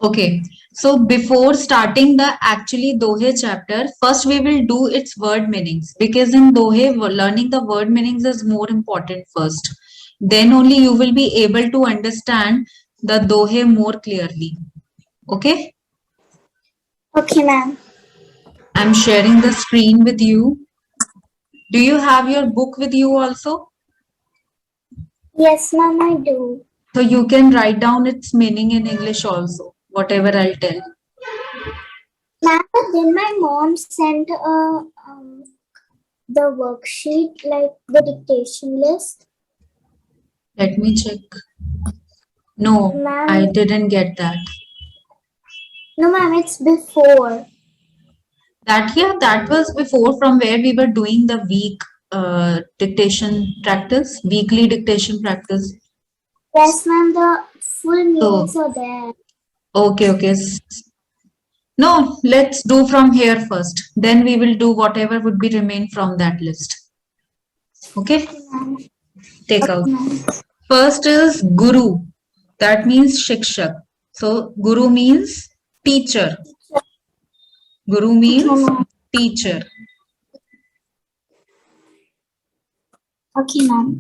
Okay, so before starting the actually Dohe chapter, first we will do its word meanings because in Dohe, learning the word meanings is more important first. Then only you will be able to understand the Dohe more clearly. Okay, Okay, ma'am. I'm sharing the screen with you. Do you have your book with you also? Yes, ma'am, I do. So you can write down its meaning in English also, whatever I'll tell. Ma'am, then my mom sent the worksheet, like the dictation list. Let me check. No, I Ma'am, didn't get that. no, ma'am, it's before. That was before from where we were doing the dictation practice, weekly dictation practice. Yes, ma'am, the full So, meanings are there. okay. No, let's do from here first. Then we will do whatever would be remain from that list. Okay, Okay, ma'am. take Okay, out. ma'am. First is Guru. That means Shikshak. So, Guru means teacher. Guru Okay, means ma'am. teacher. Okay, ma'am.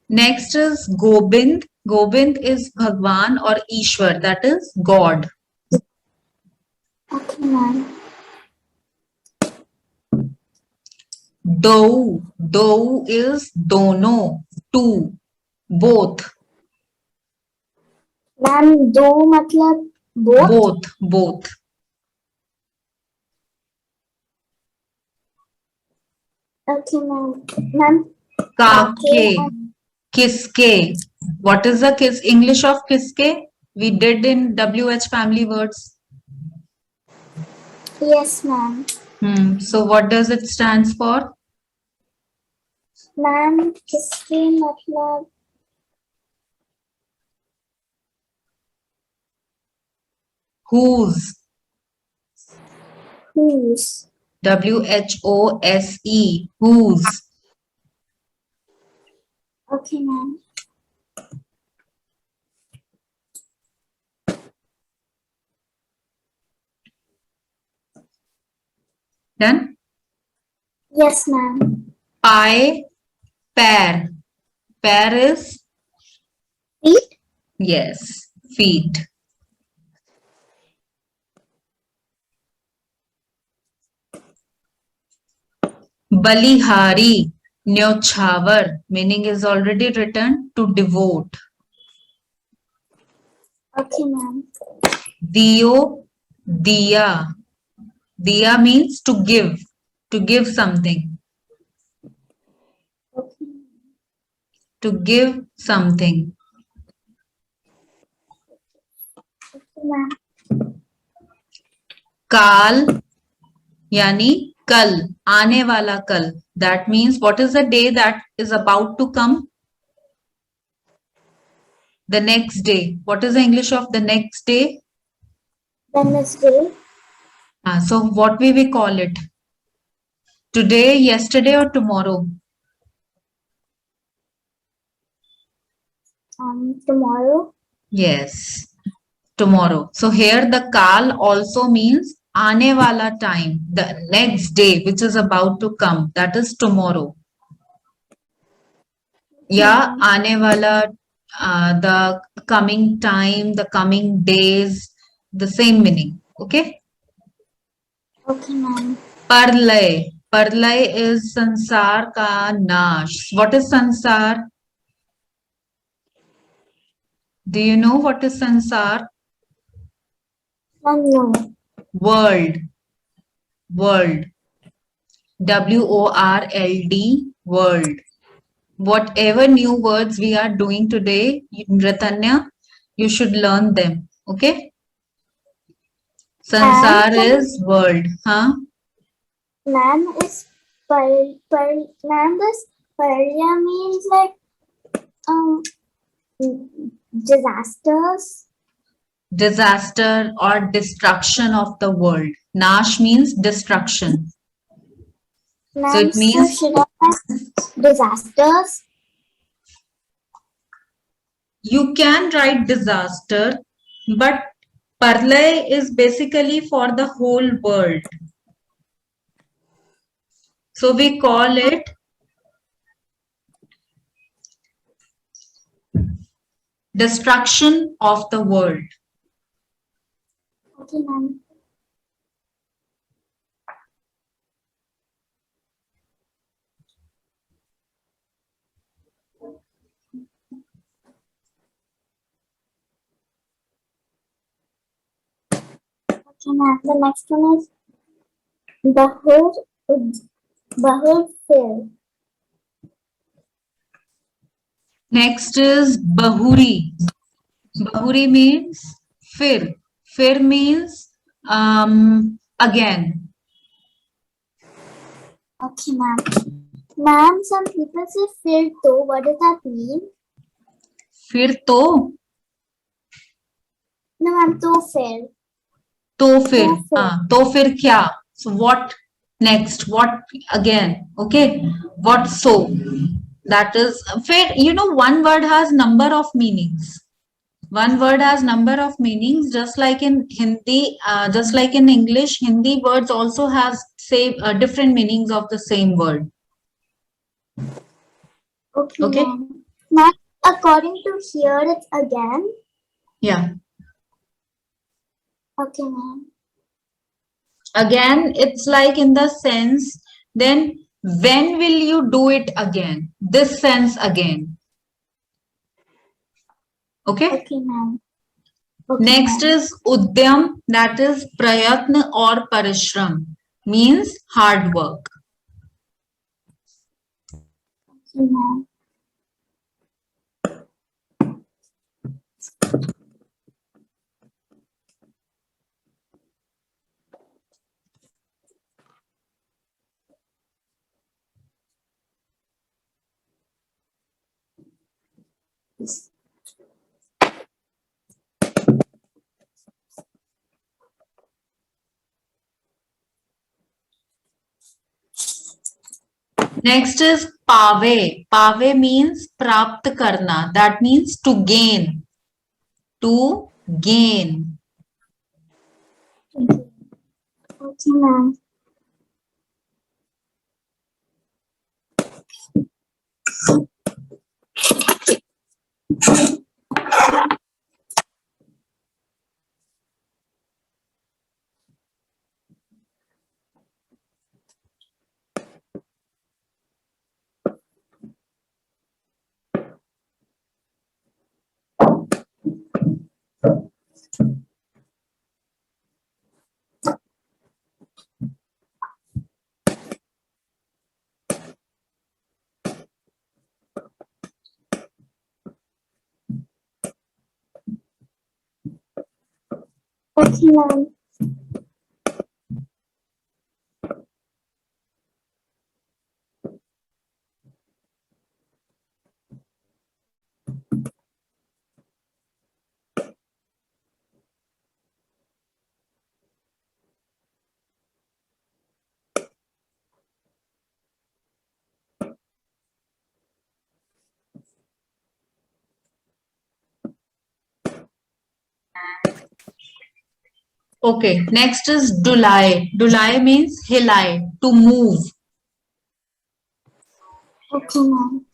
Next is Gobind. Gobind is Bhagwan or Ishwar, that is God. Okay, ma'am. Dou. Dou is dono, two, both, ma'am दो मतलब both. both. Okay, ma'am. Ma'am, काके Kake, kiske. What is the English of kiske? We did in WH family words. yes, ma'am. So what does it stands for? Ma'am किसके मतलब Whose. whose. WHOSE. Whose. Okay, ma'am. Done? Yes, ma'am. Pi, pair. Pair is, Feet. yes, feet. Balihari, Nyochhavar, meaning is already written to devote. Okay, ma'am. Dio, Diya. Diya means to give something, Okay, to give something. okay, ma'am. Kal, yani kal, aane wala kal. That means what is the day that is about to come? The next day. What is the English of the next day? Wednesday. So what we call it? Today, yesterday or tomorrow? Tomorrow. Yes, tomorrow. So here the kal also means aane wala time, the next day which is about to come. That is tomorrow. Yeah, Ma'am. aane wala, the coming time, the coming days, the same meaning. Okay. Okay, ma'am. Parlay. Parlay is sansar ka nash. What is sansar? Do you know what is sansar? No. World. World. WORLD. World. Whatever new words we are doing today, Ratanya, you should learn them. Okay? Ma'am, Sansar is world. Huh? ma'am is ma'am this parya means like um disasters. Disaster or destruction of the world. Nash means destruction. So Ma'am, it so means should I have disasters? you can write disaster, but Parlay is basically for the whole world. So we call it destruction of the world. Okay, ma'am. Okay, ma'am. The next one is Bahur Bahur Fair. Next is Bahuri. Bahuri means fir. Fir means again. Okay, ma'am. Ma'am, some people say Fir to. What does that mean? फिर तो No, ma'am. To Fair. फिर To Fair. हाँ तो फिर क्या so what next what again okay what so that is फिर you know one word has number of meanings. One word has number of meanings just like in Hindi just like in English Hindi words also have same different meanings of the same word. Okay, Okay. ma'am. Ma'am, according to here, it's again. Yeah. Okay, ma'am. Again it's like in the sense then when will you do it again this sense again. Okay. Okay, ma'am. Okay, Next ma'am. is udyam, that is prayatna or parishram, means hard work. Okay, ma'am. Next is pave. Pave means prapt karna, that means to gain. To gain. Okay, ma'am. Okay, ma'am. Okay, next is dulai. Dulai means hilai, to move. Okay, ma'am.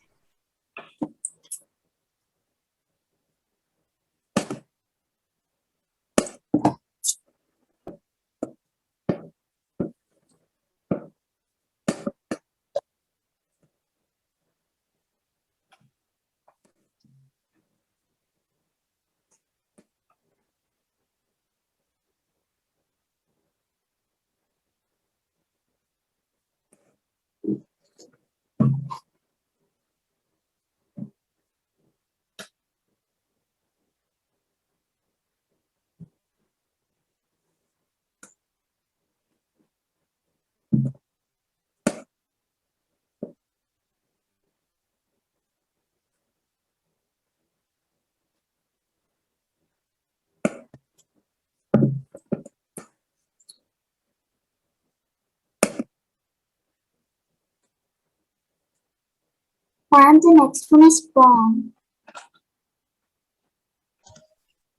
Ma'am, the next one is Pong.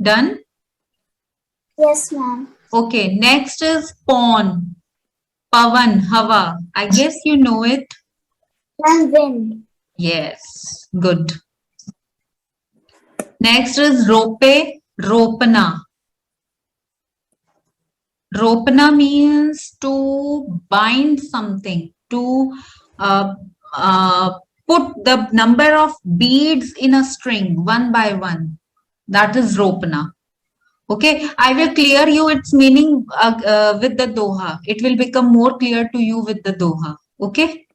Done? Yes, ma'am. Okay, next is pawn. Pavan, Hava. I guess you know it. Ma'am, wind. Yes, good. Next is rope, ropana. Ropana means to bind something, to uh, uh, put the number of beads in a string one by one. That is ropana. Okay, I will clear you its meaning with the doha. It will become more clear to you with the doha. Okay.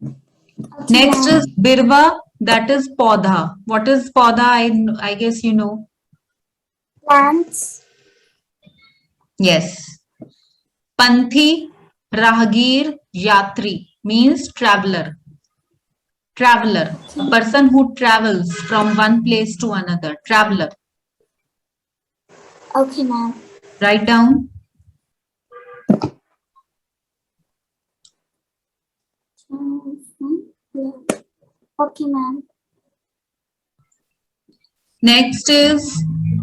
Okay, Next ma'am. is birva. That is podha. What is podha? I guess you know. Plants. Yes. Panthi, Rahagir, Yatri means traveler. Traveler, a person who travels from one place to another. Traveler. Okay, ma'am. Write down. Okay, ma'am. Next is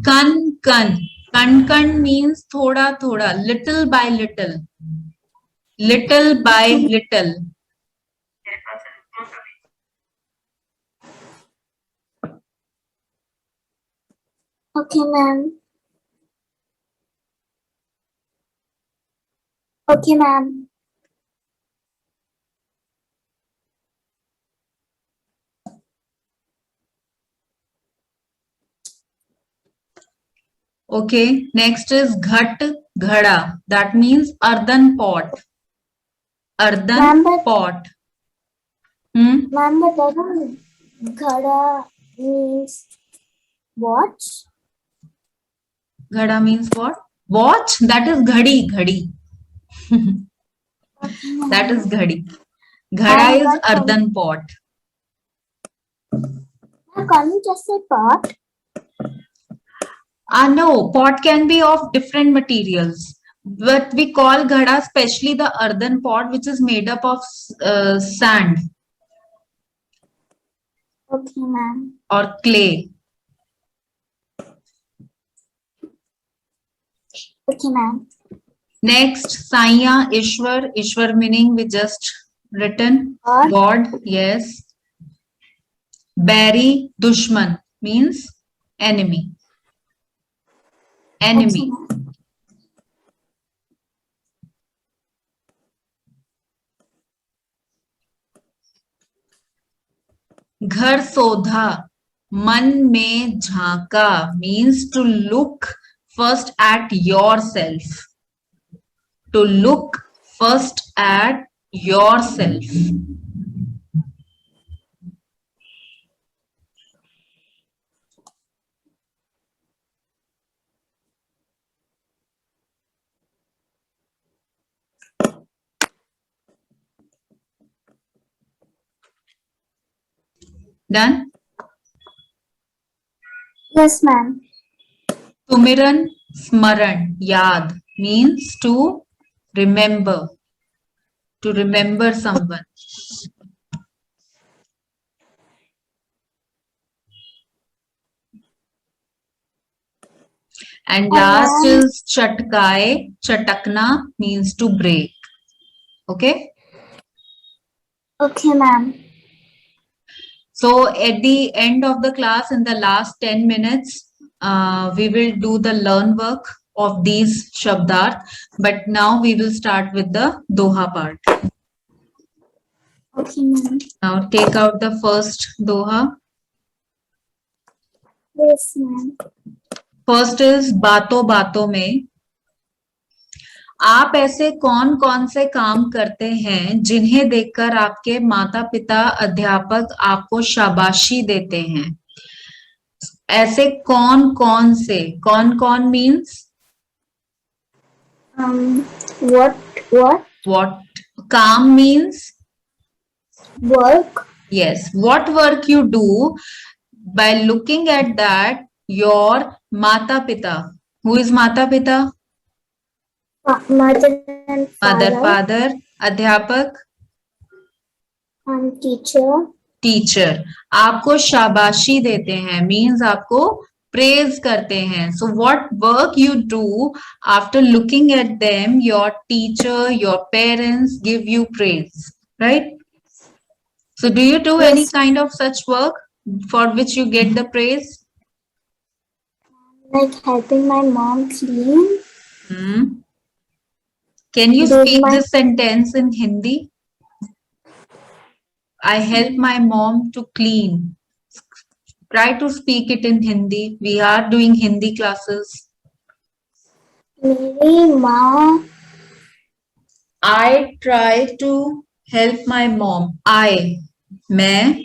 kan kan. Kan kan means thoda thoda, little by little. Little by little. Okay, ma'am. Okay, ma'am. Okay. Next is ghat ghada. That means earthen pot. Earthen Ma'am, but pot. Hmm? ma'am, but doesn't ghada means watch? Ghada means what? Watch? That is ghadi. Ghadi. Okay, ma'am. That is ghadi. I Ghada is got some. earthen pot. Ma'am, can't you just say pot? No, pot can be of different materials. But we call ghada especially the earthen pot which is made up of sand Okay, ma'am. or clay. Okay, ma'am. Next, Saiya, Ishwar. Ishwar meaning we just written. God. God, yes. Bari, Dushman means enemy. Okay, Enemy. ma'am. घर सोधा, मन में झांका means to look first at yourself. To look first at yourself. Done? Yes, ma'am. Tumiran, smaran, yad means to remember. To remember someone. And last ma'am. is chatkaye. Chatakna means to break. Okay? Okay, ma'am. So at the end of the class, in the last 10 minutes, we will do the learn work of these shabdart. But now we will start with the doha part. Okay, ma'am. Now take out the first doha. Yes, ma'am. First is बातों में आप ऐसे कौन कौन से काम करते हैं जिन्हें देखकर आपके माता पिता अध्यापक आपको शाबाशी देते हैं. ऐसे कौन कौन मीन्स What? काम means Work? yes, what work you do by looking at that your mata pita. Who is mata pita? Mother and Mother, father. father, अध्यापक, Teacher. टीचर. आपको शाबाशी देते हैं मीन्स आपको praise करते हैं. So what work you do after looking at them, your teacher, your parents give you praise, right? So do you do any Yes. kind of such work for which you get the praise? Like helping my mom clean. Hmm. Can you Doing speak my this sentence in Hindi? I help my mom to clean. Try to speak it in Hindi. We are doing Hindi classes. मेरी माँ I try to help my mom. मैं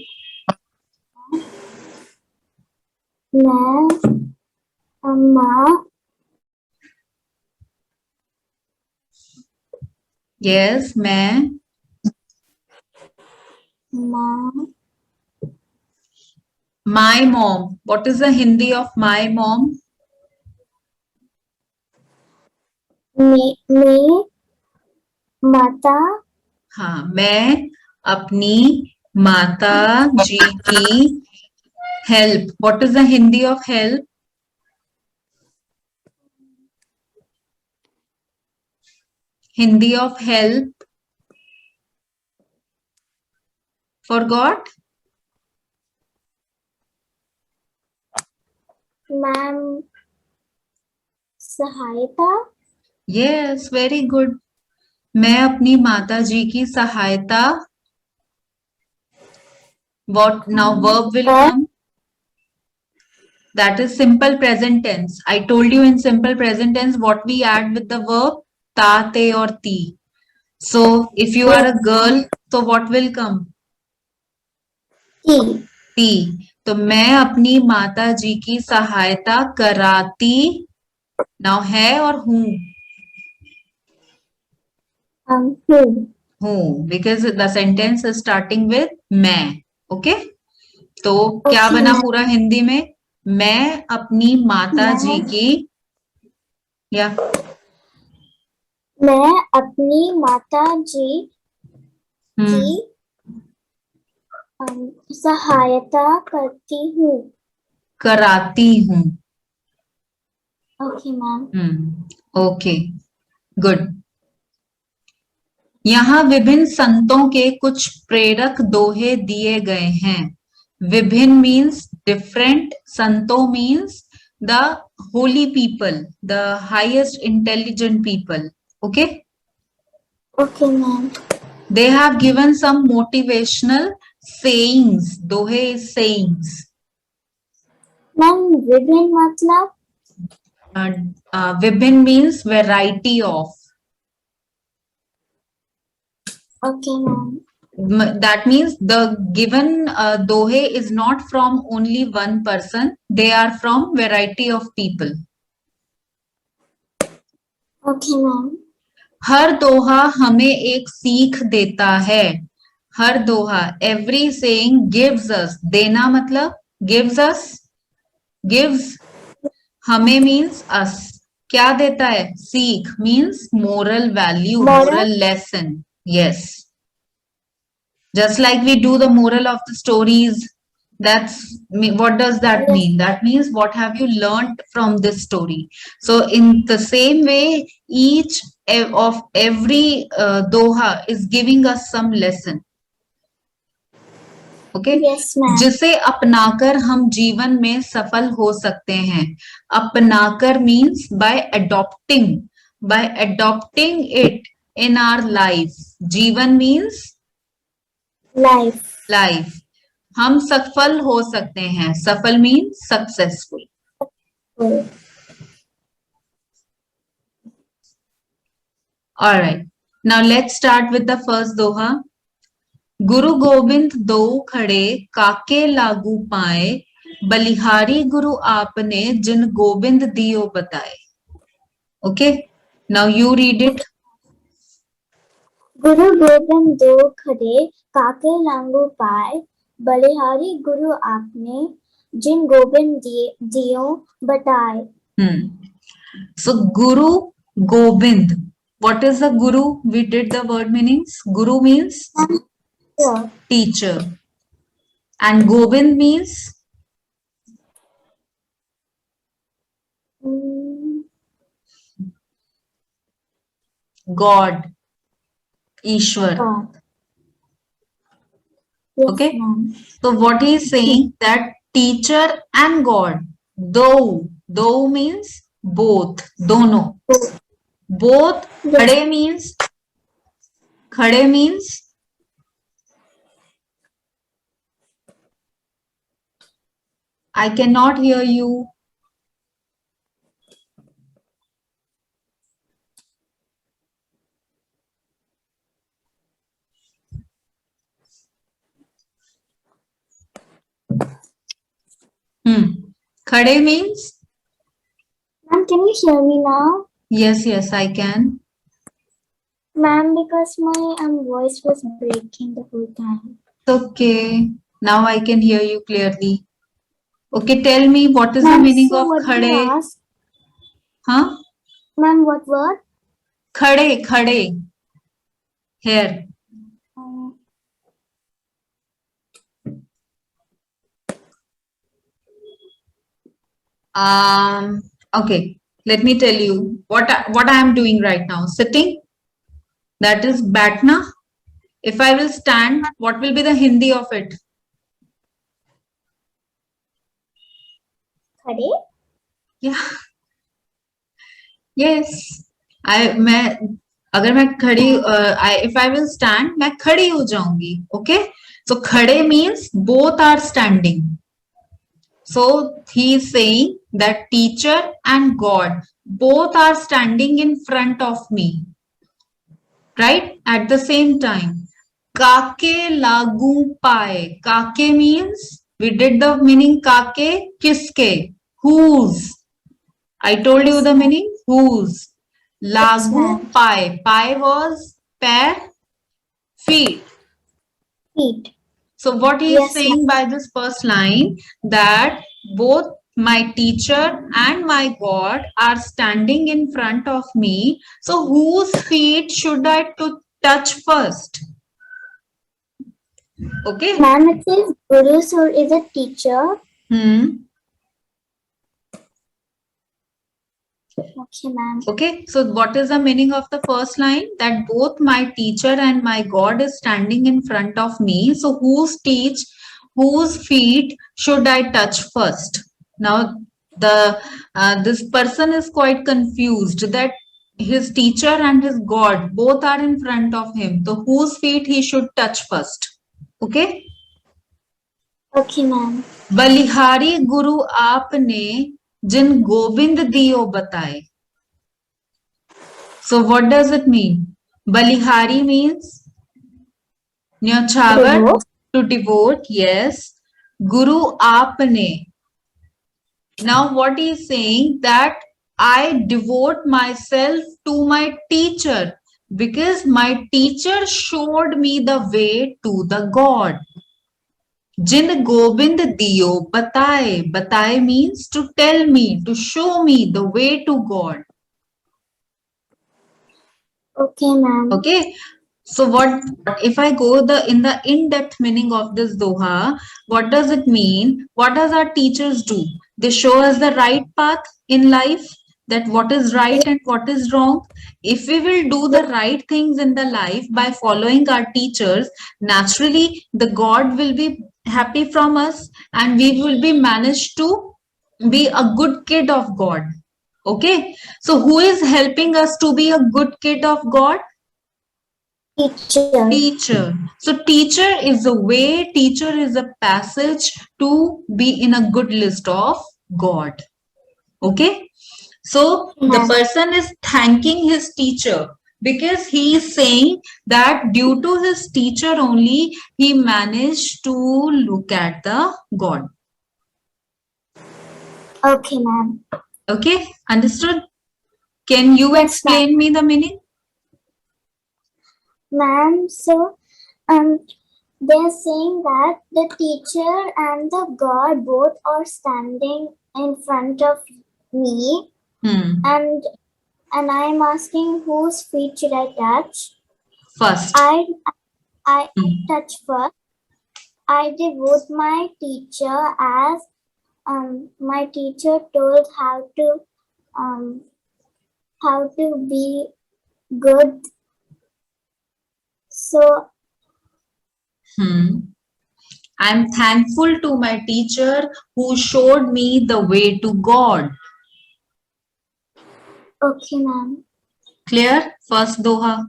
मैं अम्मा yes मैं माँ my mom. What is the Hindi of my mom? मैं माता हाँ मैं अपनी माता जी की help. What is the Hindi of help? Hindi of help. Forgot? Ma'am सहायता Yes, very good. मैं अपनी माता जी की सहायता. What now? Verb will come. That is simple present tense. I told you in simple present tense what we add with the verb ta, te or ti. So if you are a girl, so what will come? की ती. तो मैं अपनी माता जी की सहायता कराती. Now है और हूँ. हूँ because the sentence is starting with मैं. Okay? तो क्या Okay, बना ma'am. पूरा हिंदी में? मैं अपनी माता जी की या मैं अपनी माता जी की सहायता करती हूँ. कराती हूँ. Okay, ma'am. Okay good. यहाँ विभिन्न संतों के कुछ प्रेरक दोहे दिए गए हैं. विभिन्न मीन्स डिफरेंट, संतों means the Holi people, the highest intelligent people. Okay. Okay, ma'am. They have given some motivational sayings. दोहे is sayings. Ma'am, विभिन्न मतलब विभिन्न means variety of. Okay, ma'am. That means the given dohe is not from only one person. They are from variety of people. Okay, ma'am. हर दोहा हमें एक सीख देता है. हर दोहा, every saying gives us. देना मतलब gives us, gives. हमें means us. क्या देता है? सीख means moral value, moral lesson. Yes. Just like we do the moral of the stories. What does that mean? That means what have you learned from this story? So in the same way, each of every doha is giving us some lesson. Okay? Yes, ma'am. जिसे अपनाकर हम जीवन में सफल हो सकते हैं. अपनाकर means by adopting it in our life. जीवन means life. हम सफल हो सकते हैं. सफल means successful. All right. Now let's start with the first doha. गुरु गोविंद दो खड़े काके लागू पाए, बलिहारी गुरु आपने जिन गोविंद दियो बताए. Okay. Now you read it. गुरु गोविंद दो खड़े काके लागू पाए, बलिहारी गुरु आपने जिन गोविंद दियो बताए. So Guru Gobind. What is the Guru? We did the word meanings. Guru means teacher. And Gobind means God, Ishwar. God. Yes, Okay. ma'am. So what he is saying that teacher and God, though means both, dono. Both, Yes. khade means I cannot hear you. Khade means Ma'am, can you hear me now? yes, I can. Ma'am, because my voice was breaking the whole time. Okay. Now I can hear you clearly. Okay, tell me what is the Ma'am, meaning so of what do you khade? ask? Huh? Ma'am, what word? Khade. Here. Um, Okay. Let me tell you what I am doing right now. Sitting. That is batna. If I will stand, what will be the Hindi of it? khade? Yeah. Yes. अगर मैं खड़ी if I will stand, मैं खड़ी हो जाऊंगी. Okay. So खड़े means both are standing. So he is saying that teacher and God both are standing in front of me, right? At the same time. Kake lagu pae. Kake means we did the meaning kake kiske. Whose? I told you the meaning whose. Yes, Lagu ma'am. pae. Pae was pair, feet. Feet. So what he is Yes, saying by this first line that both my teacher and my God are standing in front of me. So whose feet should I to touch first? Okay. Ma'am, it says Guru, so is a teacher. Okay, ma'am. Okay. So what is the meaning of the first line? That both my teacher and my God is standing in front of me. So whose feet should I touch first? Now this person is quite confused that his teacher and his God both are in front of him. So whose feet he should touch first? Okay. Okay, ma'am. बलिहारी गुरु आपने जिन गोविंद दियो बताए. So what does it mean? Balihari means Nyachhagar, Devote. to devote, yes. Guru aapne. Now what he is saying that I devote myself to my teacher because my teacher showed me the way to the God. Jin Gobind diyo bataye. Bataye means to tell me, to show me the way to God. Okay, ma'am. Okay. So what if I go in the in-depth meaning of this doha, what does it mean? What does our teachers do? They show us the right path in life, that what is right and what is wrong. If we will do the right things in the life by following our teachers, naturally the God will be happy from us and we will be managed to be a good kid of God. Okay. So who is helping us to be a good kid of God? Teacher. So teacher is a way, teacher is a passage to be in a good list of God. Okay. So the person is thanking his teacher because he is saying that due to his teacher only he managed to look at the God. Okay, ma'am. Okay. Understood? Can you Yes, explain me the meaning? Ma'am, so they're saying that the teacher and the God both are standing in front of me, and I'm asking whose feet should I touch? First. I touch first. I devote my teacher as my teacher told how to be good. So, I'm thankful to my teacher who showed me the way to God. okay, ma'am. Clear? First doha.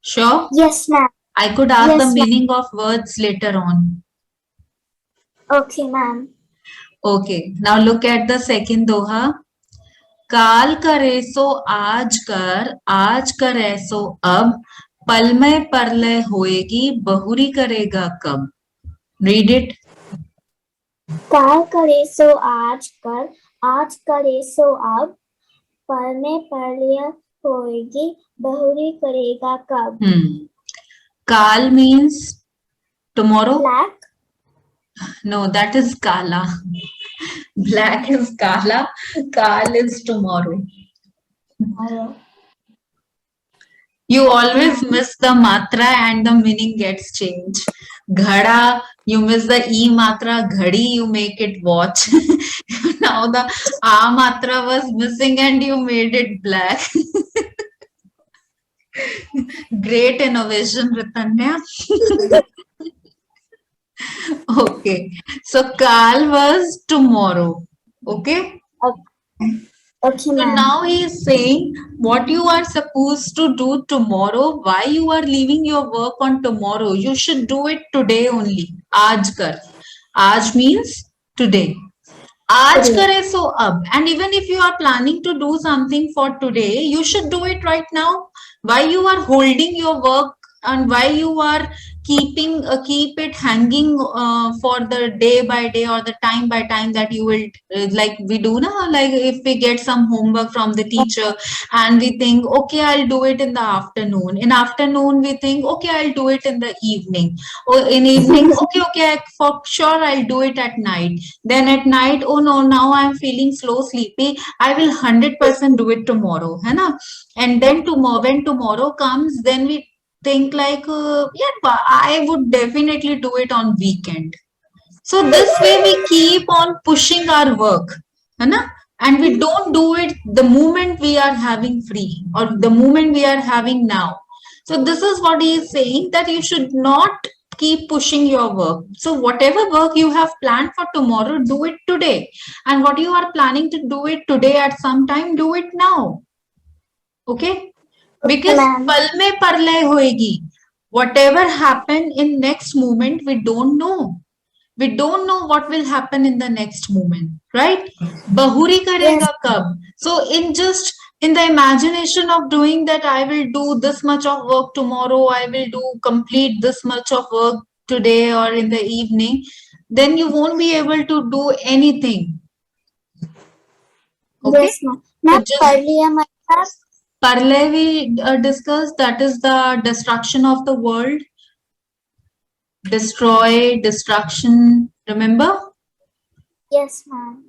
Sure? Yes, ma'am. I could ask Yes, the ma'am. meaning of words later on. Okay, ma'am. Okay. Now look at the second doha. काल करे सो आज करे सो अब, पल में परलय होएगी, बहुरी करेगा कब. Read it. काल करे सो आज करे सो अब, पल में परलय होएगी, बहुरी करेगा कब. Kal means tomorrow. Black. No, that is kala. Black is kala. Kal is tomorrow. You always miss the matra and the meaning gets changed. Ghada, you miss the e matra. Ghadi, you make it watch. Now the a matra was missing and you made it black. Great innovation, Ritanya. Okay, so Kal was tomorrow. Okay. Okay, So ma'am. now he is saying what you are supposed to do tomorrow, why you are leaving your work on tomorrow. You should do it today only. Aaj kar. Aaj means today. Aaj kare so ab. And even if you are planning to do something for today, you should do it right now. Why you are holding your work and why you are keep it hanging for the day by day or the time by time that you will like we do now, like if we get some homework from the teacher and we think okay I'll do it in the afternoon, in afternoon we think okay I'll do it in the evening, or in evening okay for sure I'll do it at night, then at night oh no now I'm feeling slow sleepy, I will 100% do it tomorrow, है ना? And then tomorrow, when tomorrow comes, then we think like yeah I would definitely do it on weekend. So this way we keep on pushing our work, है ना? And we don't do it the moment we are having free or the moment we are having now. So this is what he is saying, that you should not keep pushing your work. So whatever work you have planned for tomorrow, do it today. And what you are planning to do it today at some time, do it now. Okay? Because pal mein parlay hoegi. Whatever happen in next moment, we don't know. We don't know what will happen in the next moment, right? Bahuri karega kab. So in the imagination of doing that, I will do this much of work tomorrow, I will do complete this much of work today or in the evening, then you won't be able to do anything. Okay? Yes, ma'am. Parle we discussed, that is the destruction of the world. Destroy, destruction, remember? Yes, ma'am.